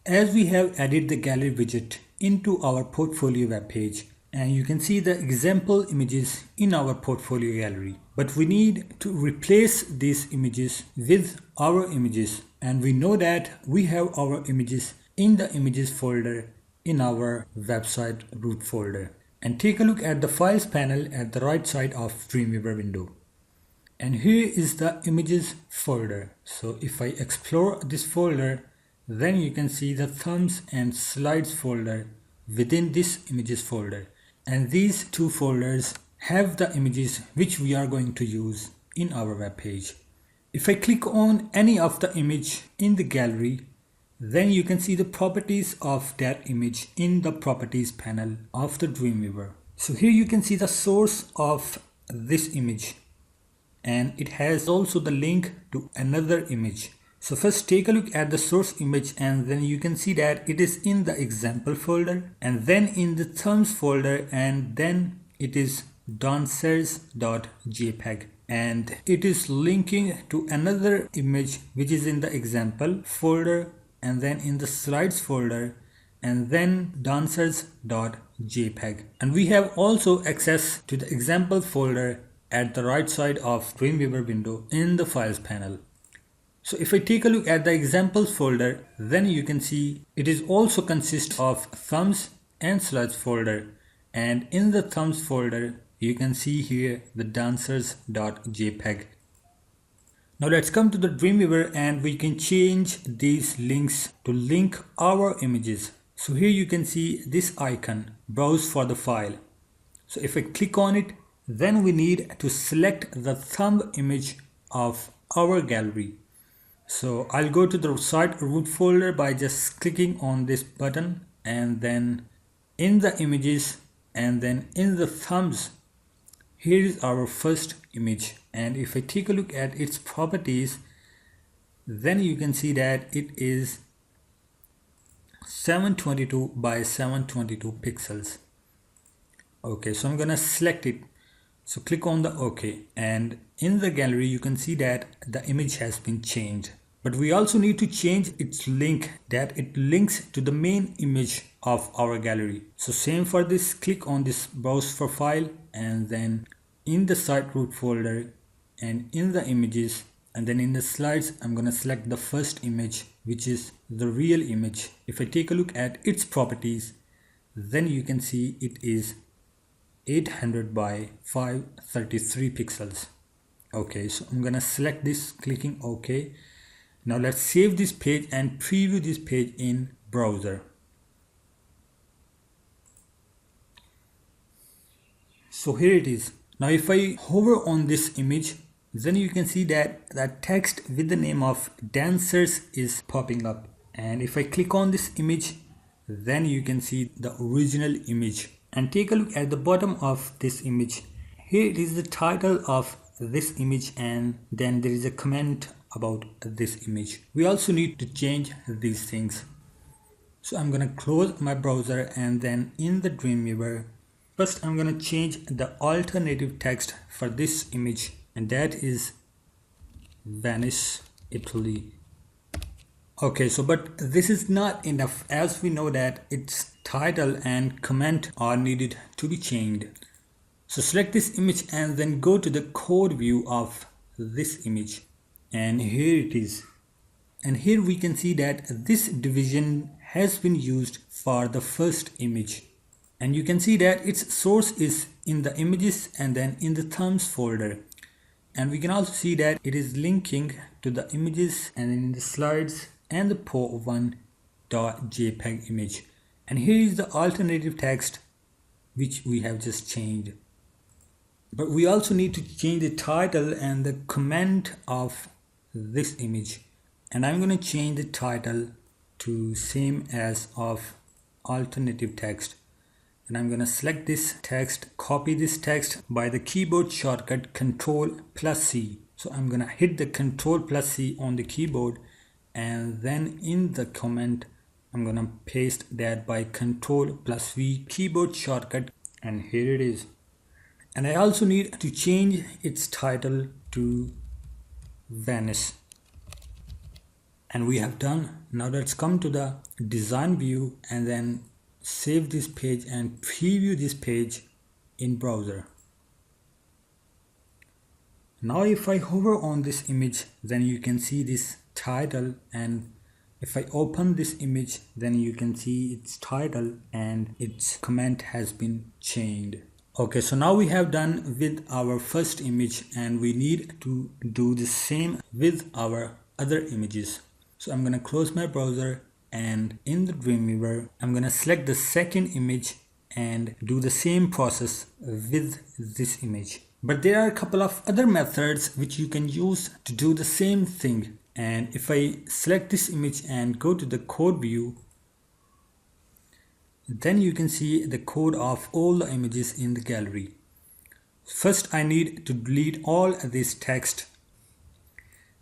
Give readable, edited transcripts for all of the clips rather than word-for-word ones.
As we have added the gallery widget into our portfolio web page, and you can see the example images in our portfolio gallery, but we need to replace these images with our images, and we know that we have our images in the images folder in our website root folder. And take a look at the files panel at the right side of Dreamweaver window. And here is the images folder. So if I explore this folder, then you can see the thumbs and slides folder within this images folder. And these two folders have the images which we are going to use in our web page. If I click on any of the image in the gallery, then you can see the properties of that image in the properties panel of the Dreamweaver. So here you can see the source of this image, and it has also the link to another image. So first take a look at the source image, and then you can see that it is in the example folder, and then in the thumbs folder, and then it is dancers.jpg, and it is linking to another image which is in the example folder, and then in the slides folder, and then dancers.jpg. And we have also access to the example folder at the right side of Dreamweaver window in the files panel. So if I take a look at the examples folder, then you can see it is also consists of thumbs and slides folder, and in the thumbs folder you can see here the dancers.jpg. Now let's come to the Dreamweaver, and we can change these links to link our images. So here you can see this icon, browse for the file. So if I click on it, then we need to select the thumb image of our gallery. So I'll go to the site root folder by just clicking on this button, and then in the images, and then in the thumbs, here is our first image. And if I take a look at its properties, then you can see that it is 722 by 722 pixels. Okay, so I'm gonna select it. So click on the OK, and in the gallery you can see that the image has been changed. But we also need to change its link, that it links to the main image of our gallery. So same for this, click on this browse for file, and then in the site root folder, and in the images, and then in the slides, I'm gonna select the first image, which is the real image. If I take a look at its properties, then you can see it is 800 by 533 pixels. Okay, so I'm gonna select this, clicking OK. Now let's save this page and preview this page in browser. So here it is. Now if I hover on this image, then you can see that the text with the name of dancers is popping up. And if I click on this image, then you can see the original image. And take a look at the bottom of this image. Here it is the title of this image, and then there is a comment about this image. We also need to change these things. So I'm gonna close my browser, and then in the Dreamweaver, first I'm gonna change the alternative text for this image, and that is Venice, Italy. Okay, so but this is not enough, as we know that its title and comment are needed to be changed. So select this image and then go to the code view of this image, and here it is. And here we can see that this division has been used for the first image, and you can see that its source is in the images and then in the thumbs folder. And we can also see that it is linking to the images and in the slides and the po1.jpg image. And here is the alternative text which we have just changed. But we also need to change the title and the comment of this image. And I'm going to change the title to same as of alternative text. And I'm going to select this text, copy this text by the keyboard shortcut Ctrl+C. So I'm going to hit the Ctrl+C on the keyboard, and then in the comment I'm going to paste that by Ctrl+V keyboard shortcut, and here it is. And I also need to change its title to Venice. And we have done. Now let's come to the design view and then save this page and preview this page in browser. Now if I hover on this image, then you can see this title, and if I open this image, then you can see its title and its comment has been changed. Okay, so now we have done with our first image and we need to do the same with our other images. So I'm gonna close my browser, and in the Dreamweaver, I'm gonna select the second image and do the same process with this image. But there are a couple of other methods which you can use to do the same thing. And if I select this image and go to the code view, then you can see the code of all the images in the gallery. First, I need to delete all this text.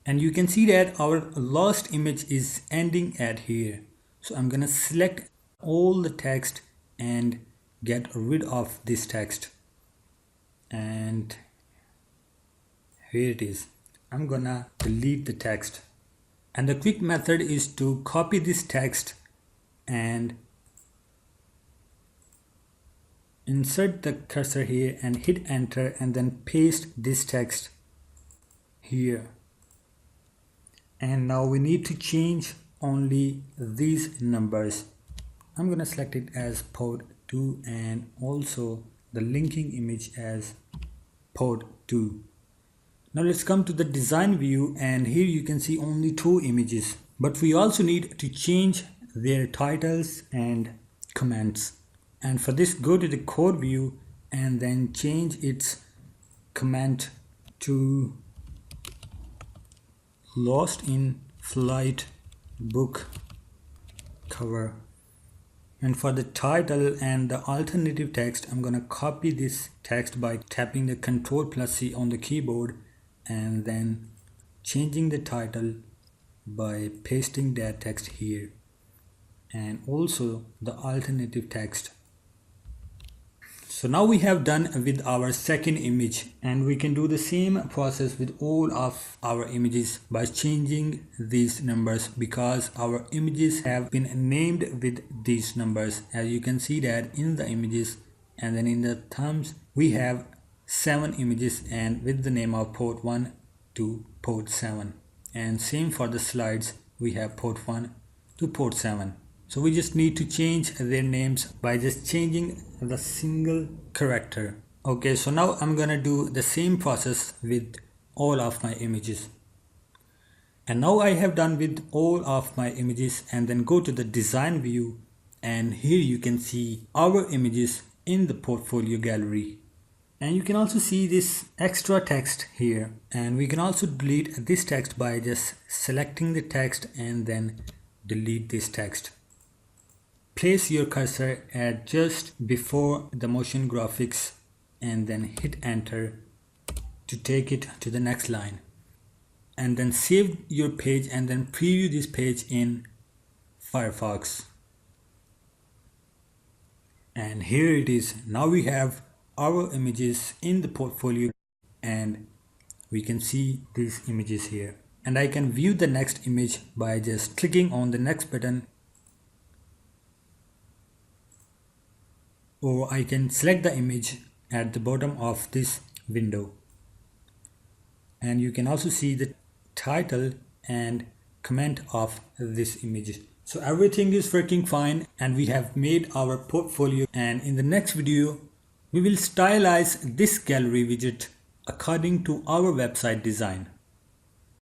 And you can see that our last image is ending at here. So I'm gonna select all the text and get rid of this text. And here it is. I'm gonna delete the text. And the quick method is to copy this text and insert the cursor here and hit enter, and then paste this text here. And now we need to change only these numbers. I'm gonna select it as pod 2 and also the linking image as pod 2. Now let's come to the design view, and here you can see only 2 images, but we also need to change their titles and comments. And for this, go to the code view and then change its comment to lost in flight book cover. And for the title and the alternative text, I'm gonna copy this text by tapping the Ctrl+C on the keyboard and then changing the title by pasting that text here, and also the alternative text. So now we have done with our second image, and we can do the same process with all of our images by changing these numbers, because our images have been named with these numbers. As you can see that in the images, and then in the thumbs we have 7 images and with the name of port 1 to port 7, and same for the slides, we have port 1 to port 7. So we just need to change their names by just changing the single character. Okay, so now I'm gonna do the same process with all of my images. And now I have done with all of my images, and then go to the design view, and here you can see our images in the portfolio gallery. And you can also see this extra text here, and we can also delete this text by just selecting the text and then delete this text. Place your cursor at just before the motion graphics and then hit enter to take it to the next line. And then save your page and then preview this page in Firefox. And here it is. Now we have our images in the portfolio, and we can see these images here. And I can view the next image by just clicking on the next button, or I can select the image at the bottom of this window. And you can also see the title and comment of this image. So everything is working fine, and we have made our portfolio. And in the next video, we will stylize this gallery widget according to our website design.